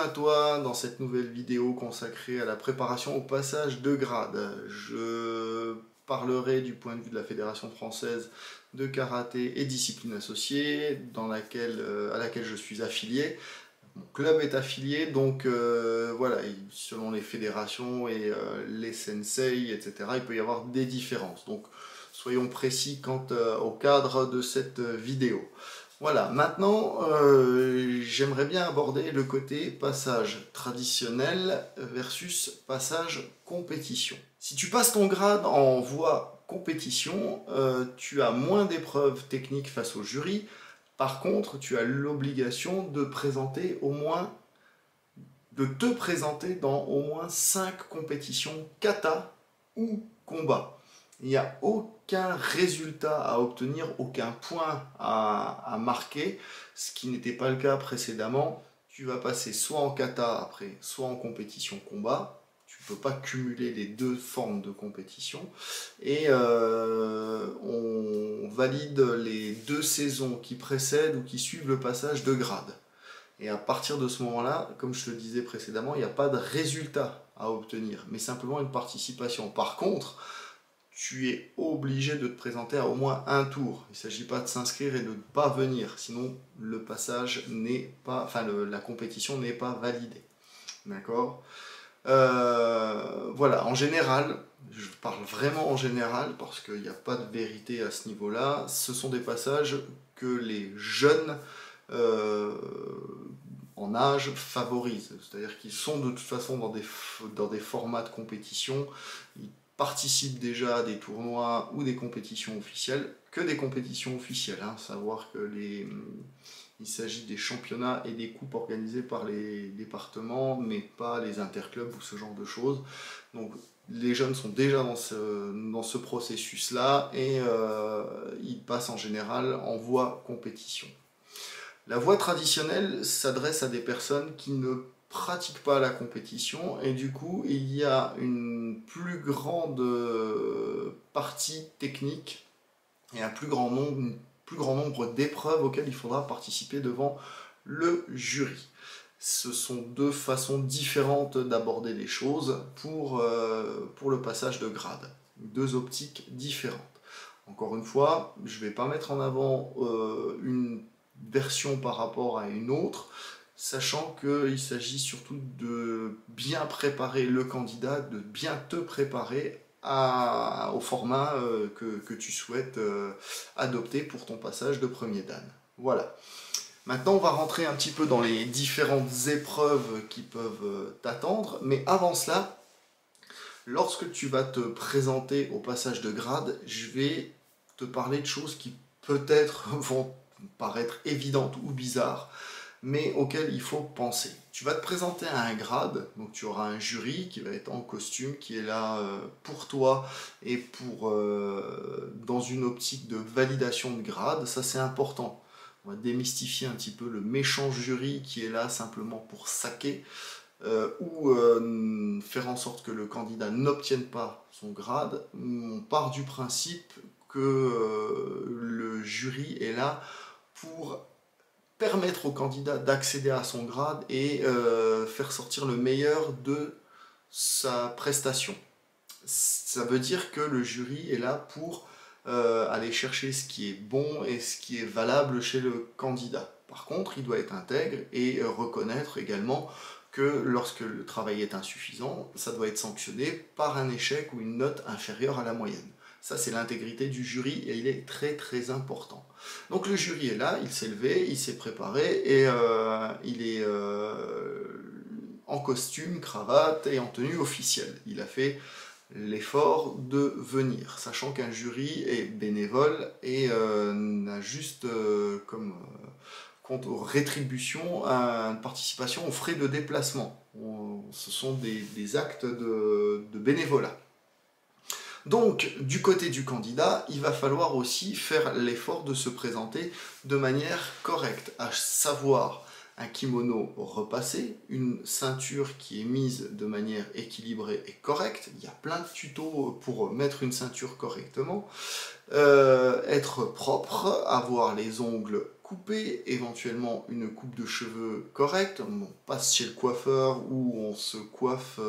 à toi dans cette nouvelle vidéo consacrée à la préparation au passage de grade. Je parlerai du point de vue de la Fédération française de karaté et discipline associée à laquelle je suis affilié. Mon club est affilié, donc voilà, selon les fédérations et les sensei, etc., il peut y avoir des différences. Donc soyons précis quant au cadre de cette vidéo. Voilà, maintenant j'aimerais bien aborder le côté passage traditionnel versus passage compétition. Si tu passes ton grade en voie compétition, tu as moins d'épreuves techniques face au jury. Par contre, tu as l'obligation de te présenter dans au moins 5 compétitions kata ou combat. Il n'y a aucun résultat à obtenir, aucun point à marquer, ce qui n'était pas le cas précédemment. Tu vas passer soit en kata après, soit en compétition combat. Tu ne peux pas cumuler les deux formes de compétition. Et on valide les 2 saisons qui précèdent ou qui suivent le passage de grade. Et à partir de ce moment-là, comme je te le disais précédemment, il n'y a pas de résultat à obtenir, mais simplement une participation. Par contre, tu es obligé de te présenter à au moins un tour. Il ne s'agit pas de s'inscrire et de ne pas venir, sinon le passage n'est pas, la compétition n'est pas validée. D'accord ? Voilà, en général, je parle vraiment en général parce qu'il n'y a pas de vérité à ce niveau-là. Ce sont des passages que les jeunes en âge favorisent, c'est-à-dire qu'ils sont de toute façon dans des formats de compétition, ils participent déjà à des tournois ou des compétitions officielles, que des compétitions officielles, hein, savoir que il s'agit des championnats et des coupes organisées par les départements, mais pas les interclubs ou ce genre de choses. Donc les jeunes sont déjà dans ce processus-là et ils passent en général en voie compétition. La voie traditionnelle s'adresse à des personnes qui ne pratiquent pas la compétition et du coup il y a une plus grande partie technique et un plus grand nombre d'épreuves auxquelles il faudra participer devant le jury. Ce sont 2 façons différentes d'aborder les choses pour le passage de grade. 2 optiques différentes. Encore une fois, je ne vais pas mettre en avant une version par rapport à une autre, sachant qu'il s'agit surtout de bien préparer le candidat, de bien te préparer au format que tu souhaites adopter pour ton passage de premier dan. Voilà. Maintenant, on va rentrer un petit peu dans les différentes épreuves qui peuvent t'attendre, mais avant cela, lorsque tu vas te présenter au passage de grade, je vais te parler de choses qui peut-être vont paraître évidentes ou bizarres, mais auxquelles il faut penser. Tu vas te présenter à un grade, donc tu auras un jury qui va être en costume, qui est là pour toi et dans une optique de validation de grade. Ça, c'est important. On va démystifier un petit peu le méchant jury qui est là simplement pour saquer ou faire en sorte que le candidat n'obtienne pas son grade. On part du principe que le jury est là pour permettre au candidat d'accéder à son grade et faire sortir le meilleur de sa prestation. Ça veut dire que le jury est là pour aller chercher ce qui est bon et ce qui est valable chez le candidat. Par contre, il doit être intègre et reconnaître également que lorsque le travail est insuffisant, ça doit être sanctionné par un échec ou une note inférieure à la moyenne. Ça, c'est l'intégrité du jury et il est très très important. Donc le jury est là, il s'est levé, il s'est préparé et il est en costume, cravate et en tenue officielle. Il a fait l'effort de venir, sachant qu'un jury est bénévole et n'a juste comme compte aux rétributions une participation aux frais de déplacement. Ce sont des actes de bénévolat. Donc, du côté du candidat, il va falloir aussi faire l'effort de se présenter de manière correcte, à savoir un kimono repassé, une ceinture qui est mise de manière équilibrée et correcte. Il y a plein de tutos pour mettre une ceinture correctement. Être propre, avoir les ongles couper, éventuellement une coupe de cheveux correcte, on passe chez le coiffeur ou on se coiffe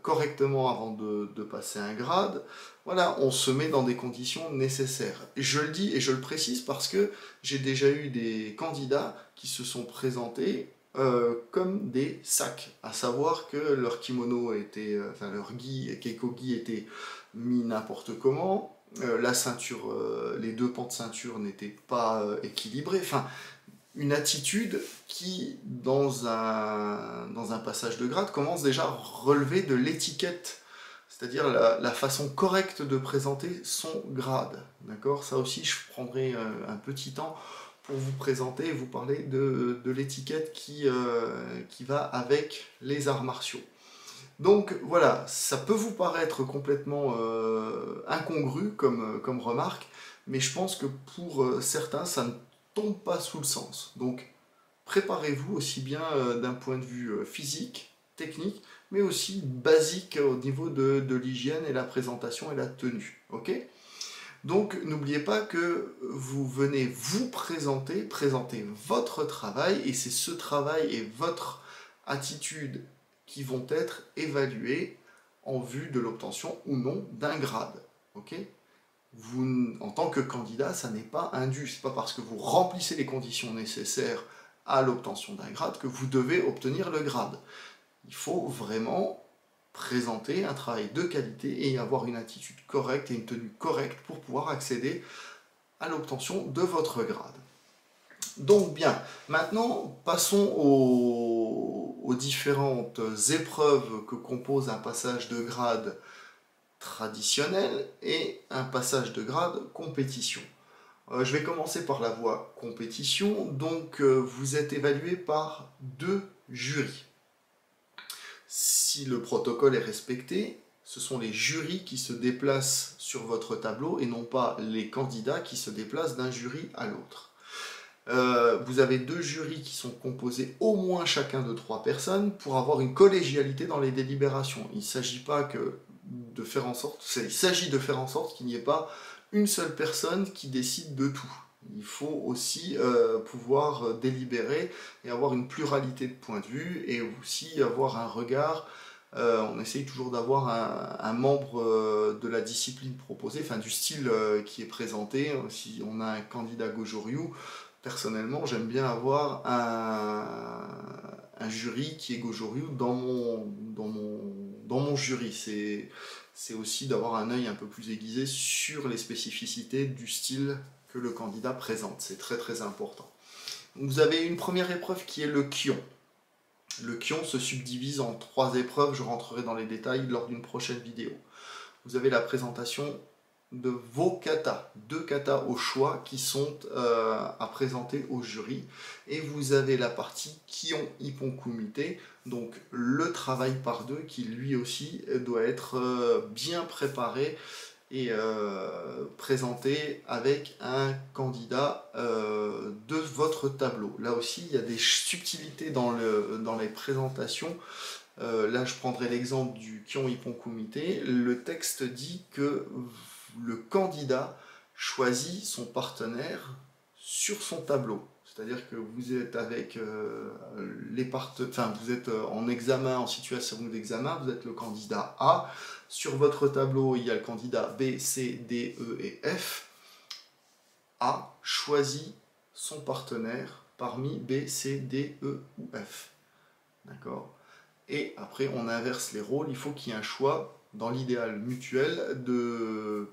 correctement avant de passer un grade. Voilà, on se met dans des conditions nécessaires. Et je le dis et je le précise parce que j'ai déjà eu des candidats qui se sont présentés comme des sacs, à savoir que leur kimono était, enfin leur gi, keikogi était mis n'importe comment, la ceinture, les deux pans de ceinture n'étaient pas équilibrés, enfin une attitude qui, dans un passage de grade, commence déjà à relever de l'étiquette, c'est-à-dire la façon correcte de présenter son grade. D'accord ? Ça aussi, je prendrai un petit temps pour vous présenter et vous parler de l'étiquette qui va avec les arts martiaux. Donc voilà, ça peut vous paraître complètement incongru comme remarque, mais je pense que pour certains, ça ne tombe pas sous le sens. Donc préparez-vous aussi bien d'un point de vue physique, technique, mais aussi basique au niveau de l'hygiène et la présentation et la tenue. Ok ? Donc n'oubliez pas que vous venez vous présenter votre travail, et c'est ce travail et votre attitude qui vont être évalués en vue de l'obtention ou non d'un grade. Ok ? Vous, en tant que candidat, ça n'est pas indu. Ce n'est pas parce que vous remplissez les conditions nécessaires à l'obtention d'un grade que vous devez obtenir le grade. Il faut vraiment présenter un travail de qualité et avoir une attitude correcte et une tenue correcte pour pouvoir accéder à l'obtention de votre grade. Donc bien, maintenant passons aux différentes épreuves que compose un passage de grade traditionnel et un passage de grade compétition. Je vais commencer par la voie compétition. Donc vous êtes évalué par 2 jurys. Si le protocole est respecté, ce sont les jurys qui se déplacent sur votre tableau et non pas les candidats qui se déplacent d'un jury à l'autre. Vous avez 2 jurys qui sont composés au moins chacun de 3 personnes pour avoir une collégialité dans les délibérations. Il ne s'agit pas de faire en sorte qu'il n'y ait pas une seule personne qui décide de tout. Il faut aussi pouvoir délibérer et avoir une pluralité de points de vue et aussi avoir un regard. On essaye toujours d'avoir un membre de la discipline proposée, enfin du style qui est présenté. Si on a un candidat Goju-Ryu, personnellement, j'aime bien avoir un jury qui est Goju-Ryu dans mon jury. C'est aussi d'avoir un œil un peu plus aiguisé sur les spécificités du style que le candidat présente. C'est très très important. Vous avez une première épreuve qui est le Kion. Le Kion se subdivise en 3 épreuves, je rentrerai dans les détails lors d'une prochaine vidéo. Vous avez la présentation de vos katas, 2 katas au choix qui sont à présenter au jury. Et vous avez la partie Kion Ippon Kumite, donc le travail par 2 qui lui aussi doit être bien préparé et présenté avec un candidat de votre tableau. Là aussi, il y a des subtilités dans les présentations. Là, je prendrai l'exemple du Kion Ippon Kumite. Le texte dit que le candidat choisit son partenaire sur son tableau. C'est-à-dire que vous êtes avec vous êtes en examen, en situation d'examen, vous êtes le candidat A. Sur votre tableau, il y a le candidat B, C, D, E et F. A choisit son partenaire parmi B, C, D, E ou F. D'accord ? Et après, on inverse les rôles. Il faut qu'il y ait un choix, dans l'idéal mutuel,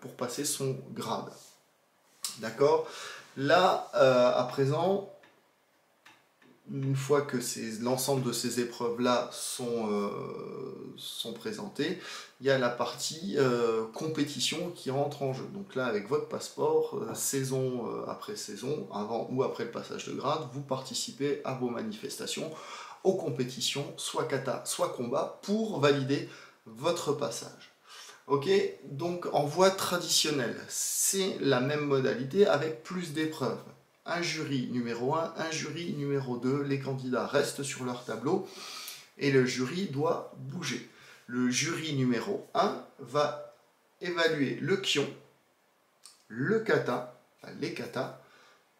pour passer son grade. D'accord ? Là, à présent, une fois que l'ensemble de ces épreuves-là sont présentées, il y a la partie compétition qui rentre en jeu. Donc là, avec votre passeport, saison après saison, avant ou après le passage de grade, vous participez à vos manifestations, aux compétitions, soit kata, soit combat, pour valider votre passage. Ok, donc en voie traditionnelle, c'est la même modalité avec plus d'épreuves. Un jury numéro 1, un jury numéro 2, les candidats restent sur leur tableau et le jury doit bouger. Le jury numéro 1 va évaluer le kion, le kata, enfin les katas,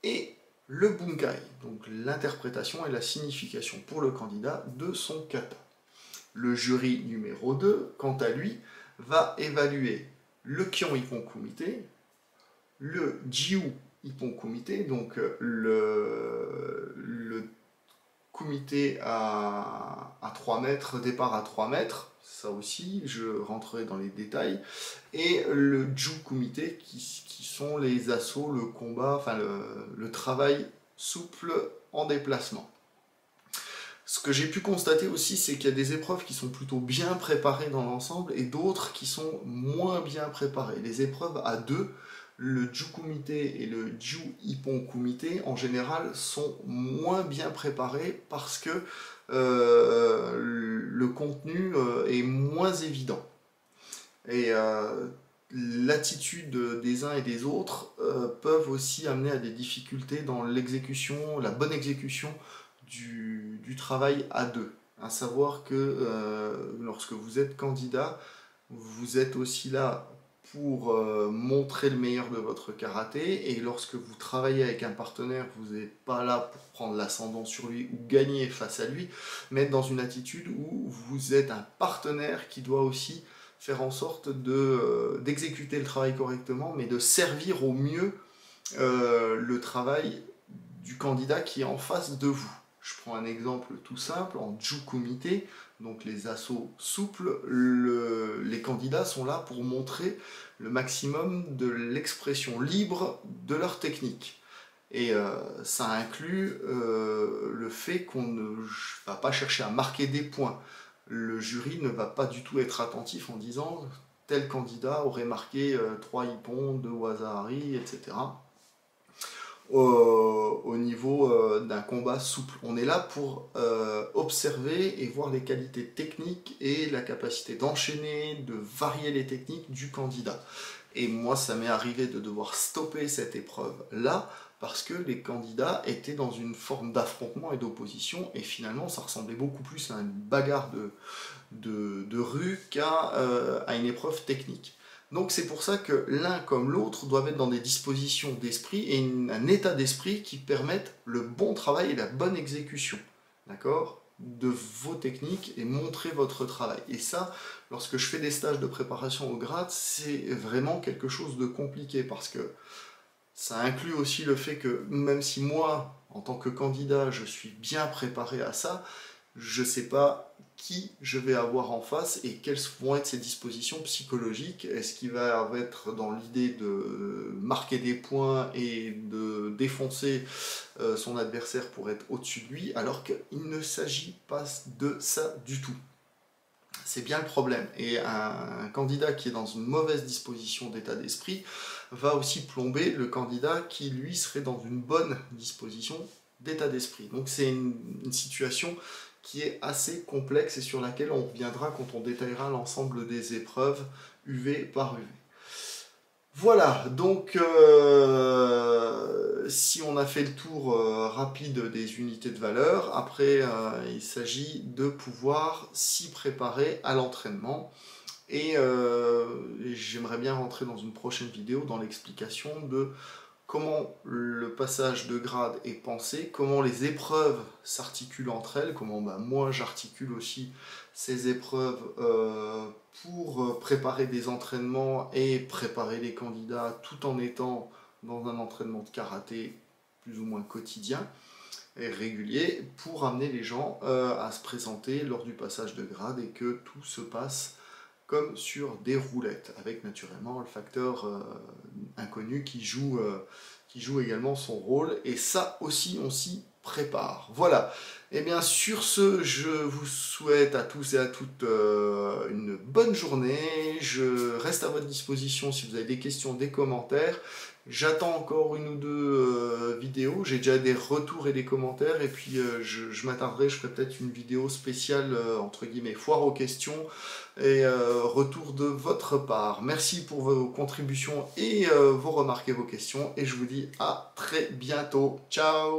et le bunkai, donc l'interprétation et la signification pour le candidat de son kata. Le jury numéro 2, quant à lui, va évaluer le Kyon Ippon Kumite, le Jiu Ippon Kumite, donc le kumite à 3 mètres, départ à 3 mètres, ça aussi, je rentrerai dans les détails, et le Ju Kumite, qui sont les assauts, le combat, enfin le travail souple en déplacement. Ce que j'ai pu constater aussi, c'est qu'il y a des épreuves qui sont plutôt bien préparées dans l'ensemble et d'autres qui sont moins bien préparées. Les épreuves à deux, le Ju Kumite et le Ju Ippon Kumite, en général, sont moins bien préparés parce que le contenu est moins évident. Et l'attitude des uns et des autres peuvent aussi amener à des difficultés dans l'exécution, la bonne exécution du travail à deux. À savoir que lorsque vous êtes candidat, vous êtes aussi là pour montrer le meilleur de votre karaté, et lorsque vous travaillez avec un partenaire, vous n'êtes pas là pour prendre l'ascendant sur lui ou gagner face à lui, mais être dans une attitude où vous êtes un partenaire qui doit aussi faire en sorte d'exécuter le travail correctement, mais de servir au mieux le travail du candidat qui est en face de vous. Je prends un exemple tout simple, en Ju Kumite, donc les assauts souples, les candidats sont là pour montrer le maximum de l'expression libre de leur technique. Et ça inclut le fait qu'on ne va pas chercher à marquer des points. Le jury ne va pas du tout être attentif en disant tel candidat aurait marqué 3 ippons, 2 waza-hari, etc. Au niveau d'un combat souple. On est là pour observer et voir les qualités techniques et la capacité d'enchaîner, de varier les techniques du candidat. Et moi, ça m'est arrivé de devoir stopper cette épreuve-là parce que les candidats étaient dans une forme d'affrontement et d'opposition, et finalement, ça ressemblait beaucoup plus à une bagarre de rue qu'à une épreuve technique. Donc c'est pour ça que l'un comme l'autre doivent être dans des dispositions d'esprit et un état d'esprit qui permettent le bon travail et la bonne exécution, d'accord, de vos techniques et montrer votre travail. Et ça, lorsque je fais des stages de préparation au grade, c'est vraiment quelque chose de compliqué parce que ça inclut aussi le fait que même si moi, en tant que candidat, je suis bien préparé à ça, je ne sais pas qui je vais avoir en face et quelles vont être ses dispositions psychologiques. Est-ce qu'il va être dans l'idée de marquer des points et de défoncer son adversaire pour être au-dessus de lui, alors qu'il ne s'agit pas de ça du tout. C'est bien le problème. Et un candidat qui est dans une mauvaise disposition d'état d'esprit va aussi plomber le candidat qui, lui, serait dans une bonne disposition d'état d'esprit. Donc c'est une situation qui est assez complexe et sur laquelle on reviendra quand on détaillera l'ensemble des épreuves UV par UV. Voilà, donc si on a fait le tour rapide des unités de valeur, après il s'agit de pouvoir s'y préparer à l'entraînement. Et j'aimerais bien rentrer dans une prochaine vidéo dans l'explication de comment le passage de grade est pensé, comment les épreuves s'articulent entre elles, comment moi j'articule aussi ces épreuves pour préparer des entraînements et préparer les candidats tout en étant dans un entraînement de karaté plus ou moins quotidien et régulier pour amener les gens à se présenter lors du passage de grade et que tout se passe comme sur des roulettes, avec naturellement le facteur inconnu qui joue également son rôle, et ça aussi on s'y prépare. Voilà, et bien sur ce, je vous souhaite à tous et à toutes une bonne journée, je reste à votre disposition si vous avez des questions, des commentaires. J'attends encore une ou deux vidéos, j'ai déjà des retours et des commentaires, et puis je m'attarderai, je ferai peut-être une vidéo spéciale, entre guillemets, foire aux questions, et retour de votre part. Merci pour vos contributions et vos remarques et vos questions, et je vous dis à très bientôt. Ciao!